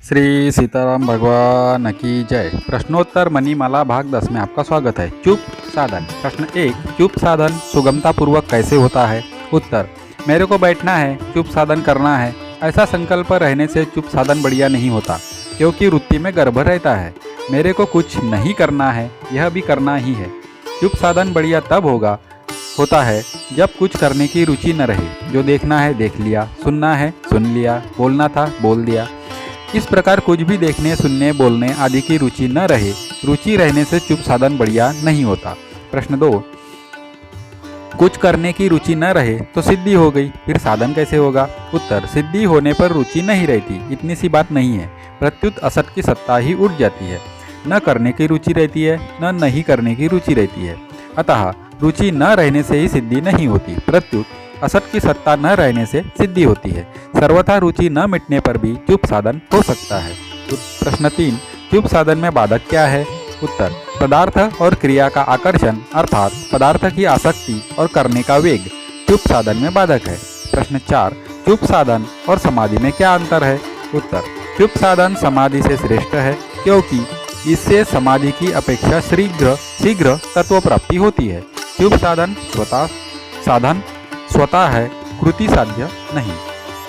श्री सीताराम भगवान की जय। प्रश्नोत्तर मणिमाला भाग 10 में आपका स्वागत है। चुप साधन। प्रश्न 1, चुप साधन सुगमतापूर्वक कैसे होता है? उत्तर, मेरे को बैठना है, चुप साधन करना है, ऐसा संकल्प रहने से चुप साधन बढ़िया नहीं होता, क्योंकि वृत्ति में गर्भ रहता है। मेरे को कुछ नहीं करना है, यह भी करना ही है। चुप साधन बढ़िया तब होता है जब कुछ करने की रुचि न रहे। जो देखना है देख लिया, सुनना है सुन लिया, बोलना था बोल दिया। इस प्रकार कुछ भी देखने, सुनने, बोलने आदि की रुचि न रहे। रुचि रहने से चुप साधन बढ़िया नहीं होता। प्रश्न 2, कुछ करने की रुचि न रहे तो सिद्धि हो गई, फिर साधन कैसे होगा? उत्तर, सिद्धि होने पर रुचि नहीं रहती, इतनी सी बात नहीं है। प्रत्युत असत की सत्ता ही उठ जाती है। न करने की रुचि रहती है, न नहीं करने की रुचि रहती है। अतः रुचि न रहने से ही सिद्धि नहीं होती, प्रत्युत असत की सत्ता न रहने से सिद्धि होती है। सर्वथा रुचि न मिटने पर भी चुप साधन हो सकता है। प्रश्न 3, चुप साधन में बाधक क्या है? उत्तर, पदार्थ और क्रिया का आकर्षण अर्थात पदार्थ की आसक्ति और करने का वेग चुप साधन में बाधक है। प्रश्न 4, चुप साधन और समाधि में क्या अंतर है? उत्तर, चुप साधन समाधि से श्रेष्ठ है, क्योंकि इससे समाधि की अपेक्षा शीघ्र तत्व प्राप्ति होती है। चुप साधन स्वतः है, कृति साध्य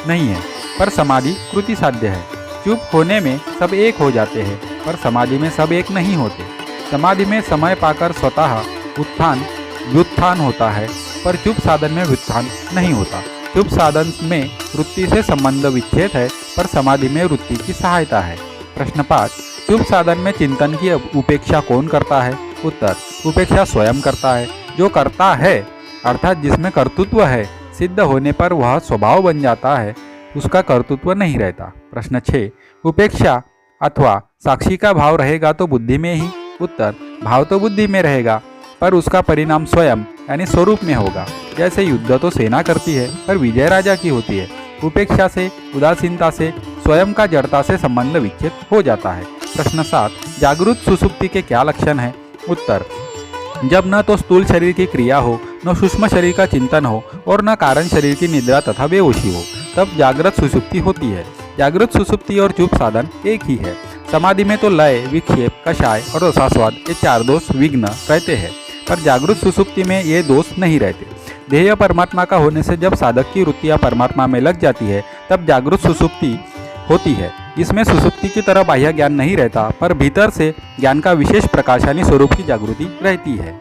नहीं है, पर समाधि कृति साध्य है। चुप होने में सब एक हो जाते हैं, पर समाधि में सब एक नहीं होते। समाधि में समय पाकर स्वतः व्युत्थान होता है, पर चुप साधन में व्युत्थान नहीं होता। चुप साधन में वृत्ति से संबंध विच्छेद है, पर समाधि में वृत्ति की सहायता है। प्रश्न 5, चुप साधन में चिंतन की उपेक्षा कौन करता है? उत्तर, उपेक्षा स्वयं करता है। जो करता है अर्थात जिसमें कर्तृत्व है, सिद्ध होने पर वह स्वभाव बन जाता है, उसका कर्तृत्व नहीं रहता। प्रश्न 6, उपेक्षा अथवा साक्षी का भाव रहेगा तो बुद्धि में ही? उत्तर, भाव तो बुद्धि में रहेगा, पर उसका परिणाम स्वयं यानी स्वरूप में होगा। जैसे युद्ध तो सेना करती है, पर विजय राजा की होती है। उपेक्षा से, उदासीनता से, स्वयं का जड़ता से संबंध विच्छेद हो जाता है। प्रश्न 7, जागृत सुसुप्ति के क्या लक्षण है? उत्तर, जब न तो स्थूल शरीर की क्रिया हो, न सूक्ष्म शरीर का चिंतन हो और न कारण शरीर की निद्रा तथा बेहोशी हो, तब जागृत सुसुप्ति होती है। जागृत सुसुप्ति और चुप साधन एक ही है। समाधि में तो लय, विक्षेप, कषाय और रसास्वाद ये 4 दोष विघ्न रहते हैं, पर जागृत सुसुप्ति में ये दोष नहीं रहते। ध्येय परमात्मा का होने से जब साधक की वृत्तियाँ परमात्मा में लग जाती है, तब जागृत सुसुप्ति होती है। इसमें सुसुप्ति की तरह बाह्य ज्ञान नहीं रहता, पर भीतर से ज्ञान का विशेष प्रकाश यानी स्वरूप की जागृति रहती है।